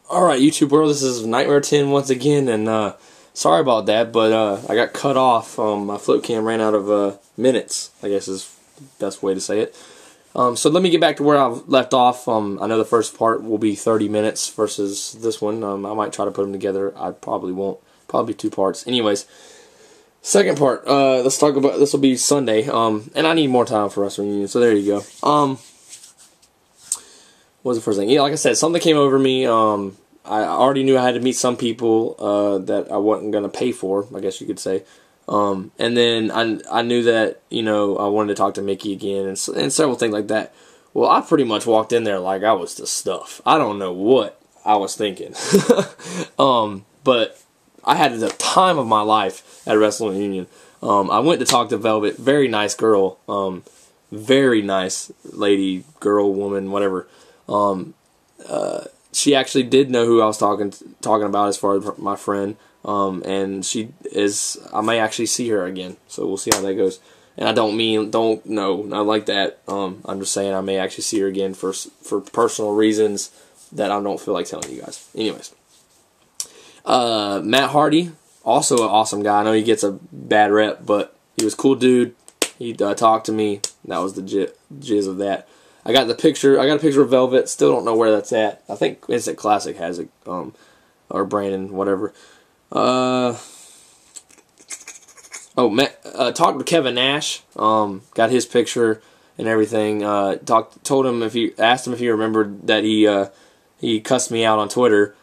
Alright, YouTube world, this is Nightmare 10 once again, and sorry about that, but I got cut off. My float cam ran out of minutes, I guess is the best way to say it. So let me get back to where I left off. I know the first part will be 30 minutes versus this one. I might try to put them together. I probably won't. Probably 2 parts. Anyways, second part, let's talk about, this will be Sunday, and I need more time for Wrestlemania, so there you go. What was the first thing? Yeah, like I said, something came over me. I already knew I had to meet some people that I wasn't going to pay for, I guess you could say. And then I knew that, you know, I wanted to talk to Mickey again and several things like that. Well, I pretty much walked in there like I was the stuff. I don't know what I was thinking. But I had the time of my life at Wrestlemania. I went to talk to Velvet. Very nice girl. Very nice lady, girl, woman, whatever. She actually did know who I was talking about as far as my friend, and I may actually see her again, so we'll see how that goes. And I don't know, not like that. I'm just saying I may actually see her again for personal reasons that I don't feel like telling you guys. Anyways, Matt Hardy, also an awesome guy. I know he gets a bad rep, but he was a cool dude. He talked to me. That was the jizz of that. I got a picture of Velvet. Still don't know where that's at. I think Instant Classic has it, or Brandon, whatever. Talked to Kevin Nash. Got his picture and everything. Told him asked him if he remembered that he cussed me out on Twitter.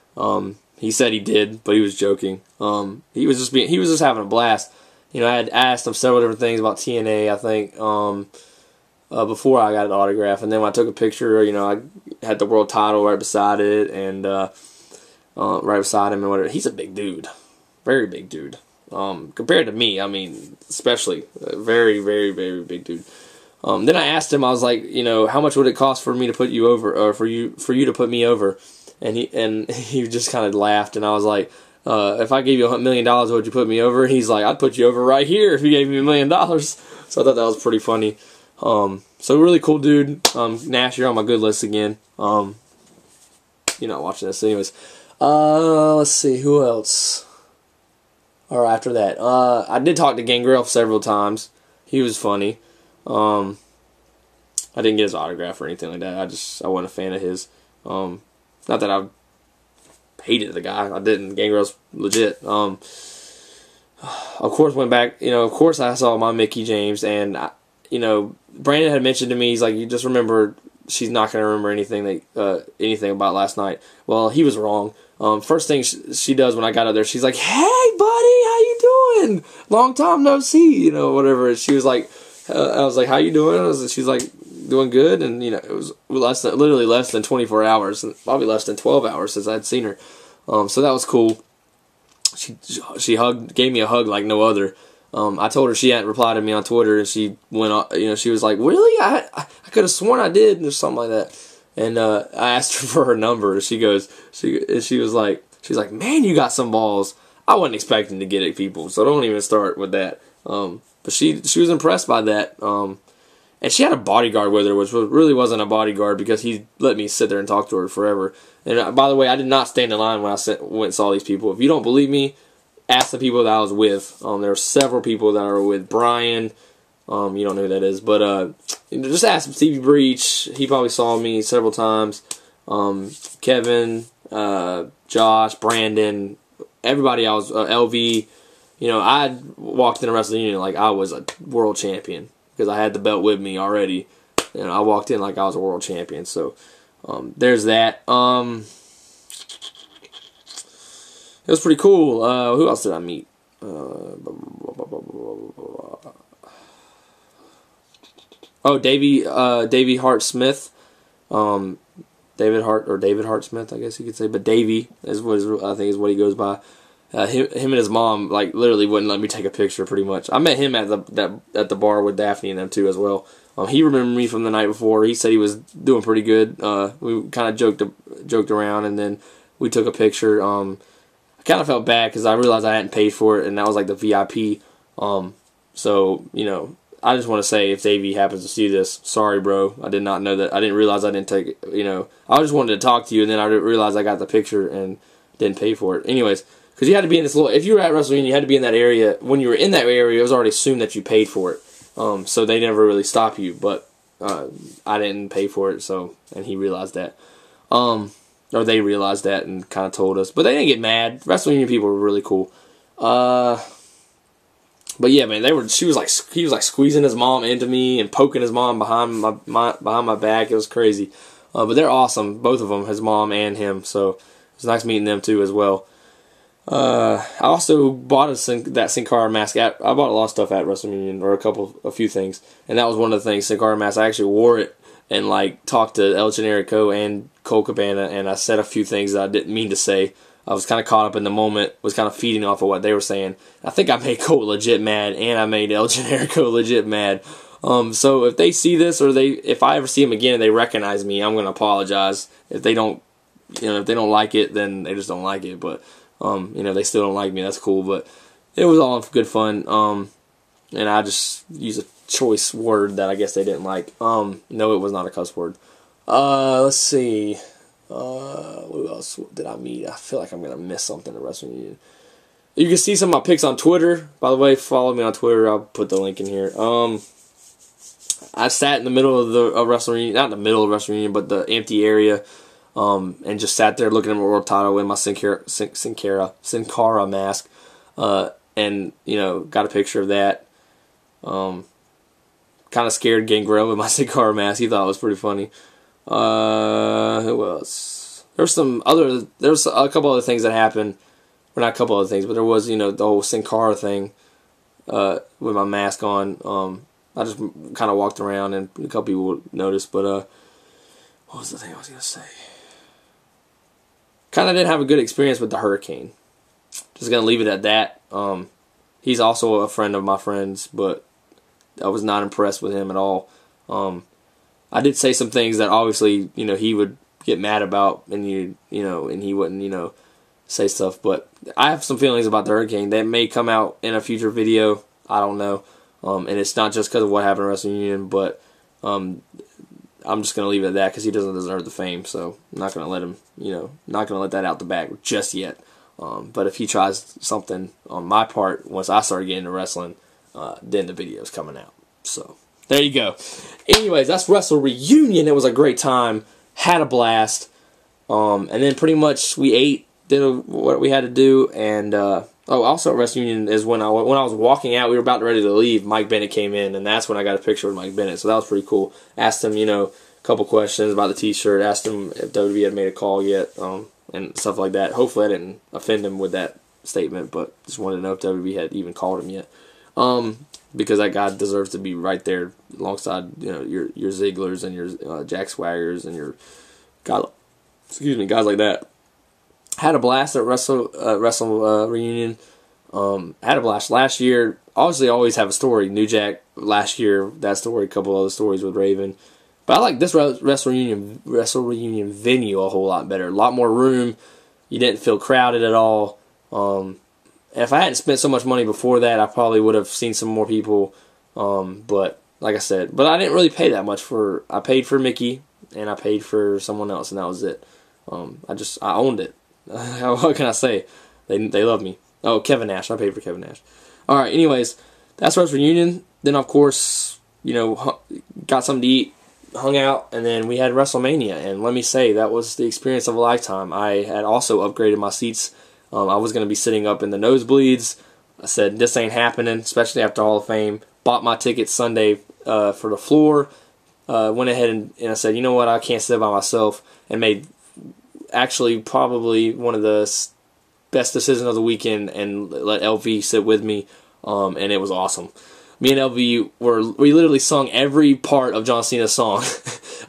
He said he did, but he was joking. He was just having a blast. You know, I had asked him several different things about TNA. I think. Before I got an autograph, and then when I took a picture, you know, I had the world title right beside it, and right beside him and whatever. He's a big dude, very big dude. Compared to me, I mean, especially a very, very, very big dude. Then I asked him, I was like, you know, how much would it cost for me to put you over, or for you to put me over? And he just kind of laughed, and I was like, if I gave you $1 million, would you put me over? And he's like, I'd put you over right here if you gave me $1 million. So I thought that was pretty funny. So really cool dude. Nash, you're on my good list again. You're not watching this anyways. Let's see, who else? Or after that, I did talk to Gangrel several times. He was funny. I didn't get his autograph or anything like that. I wasn't a fan of his. Not that I hated the guy. I didn't. Gangrel's legit. Of course, went back. You know, of course, I saw my Mickey James, and you know, Brandon had mentioned to me, he's like, you just remember, she's not going to remember anything about last night. Well, he was wrong. First thing she does when I got up there, she's like, hey, buddy, how you doing? Long time no see, you know, whatever. And she was like, I was like, how you doing? She's like, doing good. And, you know, it was literally less than 24 hours, and probably less than 12 hours since I'd seen her. So that was cool. She gave me a hug like no other. I told her she hadn't replied to me on Twitter, and she went on, you know, she was like, really? I could have sworn I did, or something like that. And I asked her for her number. She was like, man, you got some balls. I wasn't expecting to get it, people, so don't even start with that. But she was impressed by that. And she had a bodyguard with her, which really wasn't a bodyguard, because he let me sit there and talk to her forever. And by the way, I did not stand in line when I went and saw these people. If you don't believe me, ask the people that I was with. There were several people that were with Brian. You don't know who that is, but just ask Stevie Breach. He probably saw me several times. Kevin, Josh, Brandon, everybody else, LV. You know, I walked in the wrestling union like I was a world champion, because I had the belt with me already. And I walked in like I was a world champion. So there's that. It was pretty cool. Who else did I meet? Davey Hart Smith. David Hart Smith, I guess you could say, but Davey is I think is what he goes by. Him and his mom like literally wouldn't let me take a picture. Pretty much, I met him at the bar with Daphne and them too as well. He remembered me from the night before. He said he was doing pretty good. We kind of joked around, and then we took a picture. I kind of felt bad because I realized I hadn't paid for it, and that was like the VIP. So, you know, I just want to say, if Davey happens to see this, sorry, bro. I did not know that. I didn't realize I didn't take it. You know, I just wanted to talk to you, and then I realized I got the picture and didn't pay for it. Anyways, because you had to be in this little. If you were at Wrestlemania, you had to be in that area. When you were in that area, it was already assumed that you paid for it. So they never really stop you. But I didn't pay for it, and he realized that. Or they realized that and kind of told us. But they didn't get mad. Wrestlemania people were really cool. But yeah, man, he was like squeezing his mom into me and poking his mom behind my back. It was crazy. But they're awesome, both of them, his mom and him. So it was nice meeting them too as well. I also bought that Sin Cara mask. I bought a lot of stuff at WrestleMania, or a few things, and that was one of the things. Sin Cara mask. I actually wore it and like talked to El Generico and Cole Cabana, and I said a few things that I didn't mean to say. I was kind of caught up in the moment, was kind of feeding off of what they were saying. I think I made Cole legit mad, and I made El Generico legit mad. So if they see this, or if I ever see them again and they recognize me, I'm gonna apologize. If they don't like it, then they just don't like it. But they still don't like me. That's cool. But it was all good fun. And I just used a choice word that I guess they didn't like. No, it was not a cuss word. Let's see. Who else did I meet? I feel like I'm gonna miss something at WrestleMania. You can see some of my pics on Twitter. By the way, follow me on Twitter. I'll put the link in here. I sat in the middle of WrestleMania, not in the middle of WrestleMania, but the empty area, and just sat there looking at my world title in my Sin Cara mask, and got a picture of that. Kind of scared Gangrel with my Sin Cara mask. He thought it was pretty funny. Who else? There's a couple other things that happened. Well, not a couple other things, but there was, the whole Sin Cara thing, with my mask on. I just kind of walked around and a couple people noticed, but, what was the thing I was going to say? Kind of didn't have a good experience with the Hurricane. Just going to leave it at that. He's also a friend of my friend's, but I was not impressed with him at all. I did say some things that obviously, he would get mad about, and and he wouldn't, say stuff. But I have some feelings about the Hurricane that may come out in a future video. I don't know. And it's not just because of what happened at WrestleMania, but I'm just gonna leave it at that because he doesn't deserve the fame. So I'm not gonna let him, not gonna let that out the bag just yet. But if he tries something on my part once I start getting into wrestling, then the video's coming out. So there you go. Anyways, that's Wrestle Reunion. It was a great time. Had a blast. And then pretty much we ate, did what we had to do, and also at Wrestle Reunion is when I was walking out, we were about ready to leave, Mike Bennett came in, and that's when I got a picture with Mike Bennett. So that was pretty cool. Asked him, a couple questions about the T-shirt. Asked him if WWE had made a call yet, and stuff like that. Hopefully I didn't offend him with that statement, but just wanted to know if WWE had even called him yet. Because that guy deserves to be right there alongside, your Zigglers and your Jack Swaggers and your guys like that. Had a blast at Wrestle Reunion. Had a blast last year. Obviously, always have a story. New Jack last year, that story. A couple other stories with Raven. But I like this Wrestle Reunion venue a whole lot better. A lot more room. You didn't feel crowded at all. If I hadn't spent so much money before that, I probably would have seen some more people. But like I said, I didn't really pay that much for. I paid for Mickey and I paid for someone else, and that was it. I owned it. What can I say? They love me. Oh, Kevin Nash. I paid for Kevin Nash. All right. Anyways, that's Wrestle Reunion. Then of course, got something to eat, hung out, and then we had WrestleMania. And let me say, that was the experience of a lifetime. I had also upgraded my seats. I was going to be sitting up in the nosebleeds. I said, this ain't happening, especially after Hall of Fame. Bought my ticket Sunday for the floor. Went ahead and I said, you know what, I can't sit by myself, and made actually probably one of the best decisions of the weekend and let LV sit with me, and it was awesome. Me and LV we literally sung every part of John Cena's song.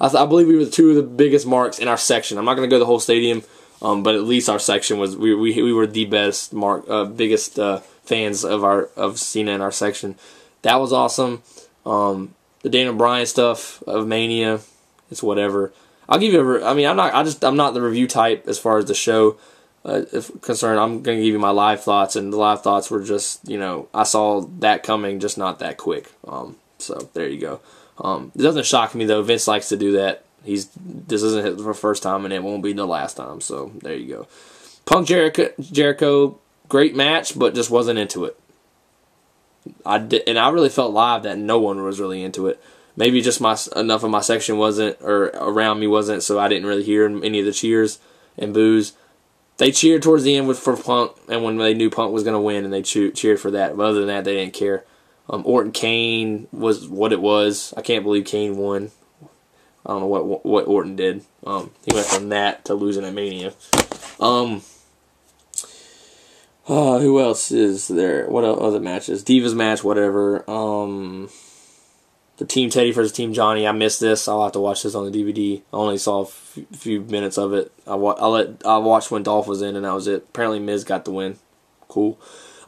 I believe we were two of the biggest marks in our section. I'm not going to go the whole stadium, but at least our section was we were the best biggest fans of Cena in our section. That was awesome. The Daniel Bryan stuff of Mania, it's whatever. I'll give you I'm not the review type as far as the show is concerned. I'm going to give you my live thoughts, and the live thoughts were just, I saw that coming, just not that quick. So there you go. It doesn't shock me though. Vince likes to do that. This isn't the first time, and it won't be the last time. So there you go. Punk Jericho, great match, but just wasn't into it. And I really felt live that no one was really into it. Maybe just enough of my section wasn't, or around me wasn't, so I didn't really hear any of the cheers and boos. They cheered towards the end for Punk, and when they knew Punk was going to win, and they cheered for that. But other than that, they didn't care. Orton Kane was what it was. I can't believe Kane won. I don't know what Orton did. He went from that to losing at Mania. Who else is there? What other matches? Divas match, whatever. The Team Teddy versus Team Johnny. I missed this. I'll have to watch this on the DVD. I only saw a few minutes of it. I watched when Dolph was in, and that was it. Apparently Miz got the win. Cool.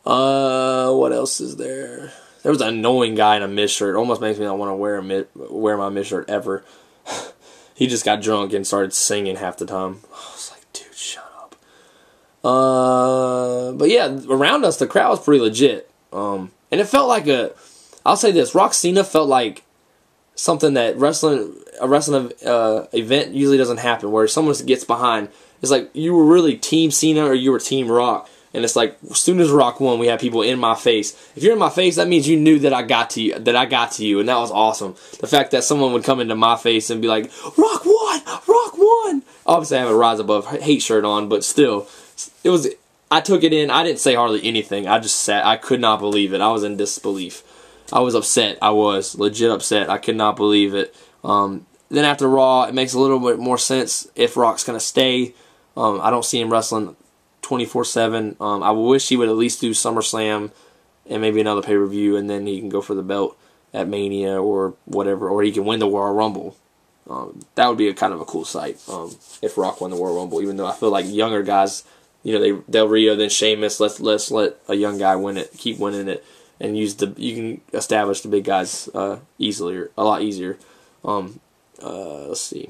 What else is there? There was an annoying guy in a Miz shirt. It almost makes me not want to wear my Miz shirt ever. He just got drunk and started singing half the time. I was like, dude, shut up. But yeah, around us, the crowd was pretty legit. And it felt like I'll say this, Rock Cena felt like something that a wrestling event usually doesn't happen, where someone gets behind. It's like you were really Team Cena or you were Team Rock. And it's like, as soon as Rock won, we had people in my face. If you're in my face, that means you knew that I got to you, and that was awesome. The fact that someone would come into my face and be like, Rock won! Rock won! Obviously, I have a Rise Above Hate shirt on, but still, I took it in. I didn't say hardly anything. I just sat. I could not believe it. I was in disbelief. I was upset. I was legit upset. I could not believe it. Then after Raw, it makes a little bit more sense if Rock's going to stay. I don't see him wrestling 24/7. I wish he would at least do SummerSlam and maybe another pay-per-view, and then he can go for the belt at Mania or whatever, or he can win the Royal Rumble. That would be a kind of a cool sight if Rock won the Royal Rumble, even though I feel like younger guys, Del Rio, then Sheamus, let's let a young guy win it, keep winning it, and you can establish the big guys a lot easier. Let's see.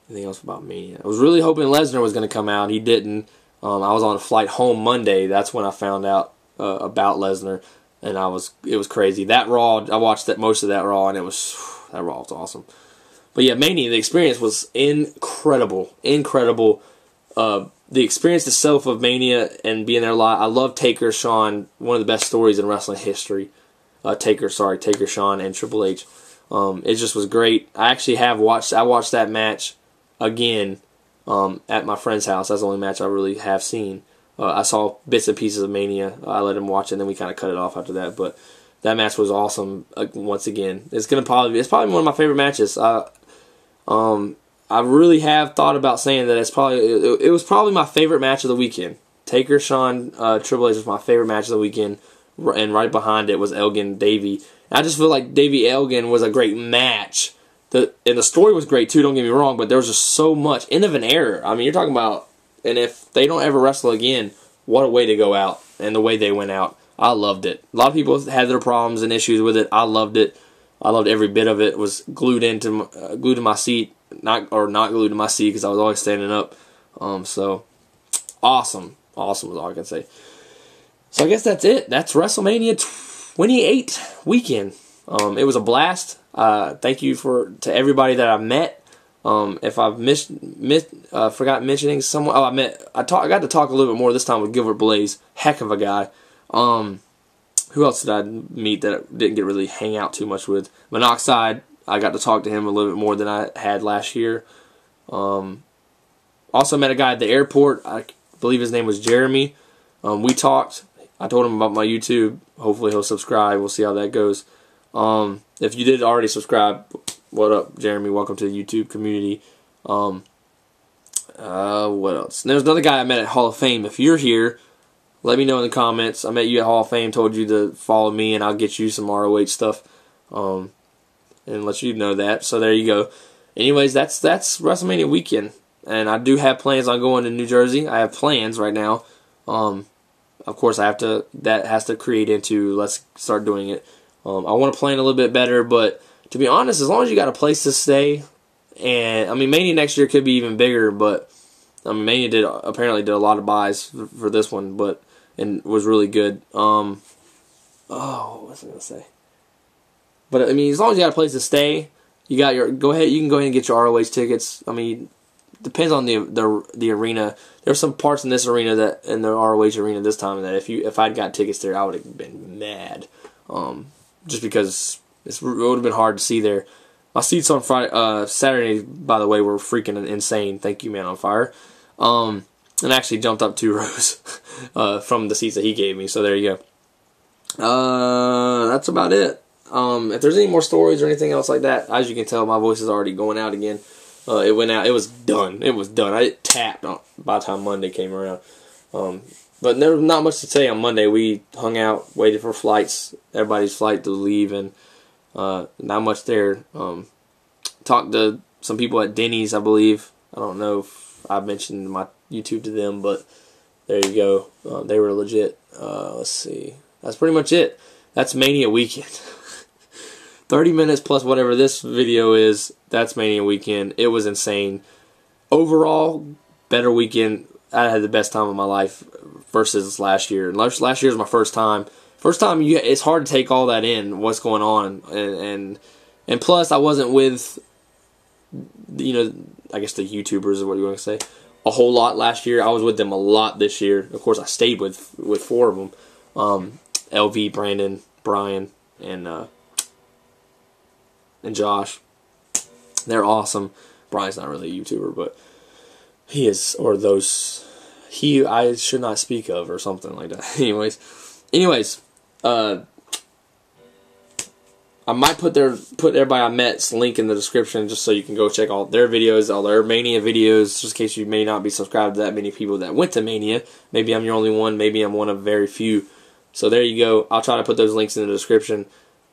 Anything else about Mania? I was really hoping Lesnar was going to come out. He didn't. I was on a flight home Monday. That's when I found out about Lesnar, and it was crazy. That Raw, I watched most of that Raw, and that Raw was awesome. But yeah, Mania, the experience was incredible. The experience itself of Mania and being there live. I love Taker, Shawn, one of the best stories in wrestling history. Taker, Shawn, and Triple H. It just was great. I actually watched that match again at my friend's house. That's the only match I really have seen. I saw bits and pieces of Mania. I let him watch it, and then we kind of cut it off after that. But that match was awesome. Once again, it's probably one of my favorite matches. I really have thought about saying that it was probably my favorite match of the weekend. Taker, Shawn, Triple H was my favorite match of the weekend, and right behind it was Elgin Davey. I just feel like Davey Elgin was a great match. And the story was great too, don't get me wrong, but there was just so much. End of an era. I mean, you're talking about, and if they don't ever wrestle again, what a way to go out, and the way they went out. I loved it. A lot of people had their problems and issues with it. I loved it. I loved every bit of it. Was glued to my seat, not glued to my seat because I was always standing up. So awesome was all I can say. So I guess that's it. That's WrestleMania 28 weekend. It was a blast. Thank you to everybody that I met. If I've forgot mentioning someone, I got to talk a little bit more this time with Gilbert Blaze. Heck of a guy. Who else did I meet that I didn't get really hang out too much with? Monoxide. I got to talk to him a little bit more than I had last year. Also met a guy at the airport. I believe his name was Jeremy. We talked. I told him about my YouTube. Hopefully he'll subscribe. We'll see how that goes. If you did already subscribe, what up, Jeremy? Welcome to the YouTube community. What else? And there's another guy I met at Hall of Fame. If you're here, let me know in the comments. I met you at Hall of Fame, told you to follow me, and I'll get you some ROH stuff. And let you know that. So there you go. Anyways, that's WrestleMania weekend. And I do have plans on going to New Jersey. I have plans right now. Of course, that has to create into let's start doing it. I want to plan a little bit better, but to be honest, as long as you got a place to stay, and I mean, Mania next year could be even bigger, but I mean, Mania apparently did a lot of buys for this one, and was really good. What was I gonna say? But I mean, as long as you got a place to stay, you got your go ahead. You can go ahead and get your ROH tickets. I mean, depends on the arena. There's some parts in this arena that in the ROH arena this time that if I'd got tickets there, I would have been mad. Just because it would have been hard to see there. My seats on Saturday, by the way, were freaking insane. Thank you, Man on Fire. And actually jumped up 2 rows from the seats that he gave me. So there you go. That's about it. If there's any more stories or anything else like that, as you can tell, my voice is already going out again. It went out. It was done. It was done. I tapped by the time Monday came around. But there was not much to say on Monday. We hung out, waited for flights, everybody's flight to leave, and not much there. Talked to some people at Denny's, I believe. I don't know if I mentioned my YouTube to them, but there you go. They were legit. Let's see. That's pretty much it. That's Mania weekend. 30 minutes plus whatever this video is, that's Mania weekend. It was insane. Overall, better weekend. I had the best time of my life versus last year. Last year was my first time. First time, it's hard to take all that in, what's going on. And plus, I wasn't with, I guess the YouTubers is what you want to say, a whole lot last year. I was with them a lot this year. Of course, I stayed with 4 of them. LV, Brandon, Brian, and Josh. They're awesome. Brian's not really a YouTuber, but he is, or those I should not speak of, or something like that. Anyways, I might put everybody I met's link in the description just so you can go check all their videos, all their Mania videos, just in case you may not be subscribed to that many people that went to Mania. Maybe I'm your only one. Maybe I'm one of very few. So there you go. I'll try to put those links in the description.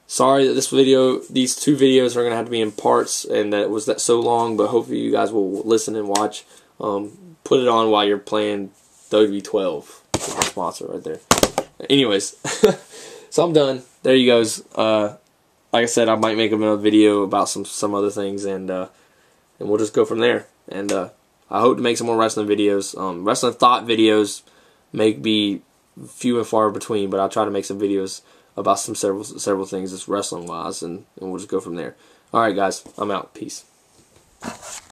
Sorry that these 2 videos are going to have to be in parts, and that was so long, but hopefully you guys will listen and watch. Put it on while you're playing WB12. That's my sponsor right there. Anyways, so I'm done. There you goes. Like I said, I might make another video about some other things, and we'll just go from there. And I hope to make some more wrestling videos. Wrestling thought videos may be few and far between, but I'll try to make some videos about several things, just wrestling wise, and we'll just go from there. All right, guys, I'm out. Peace.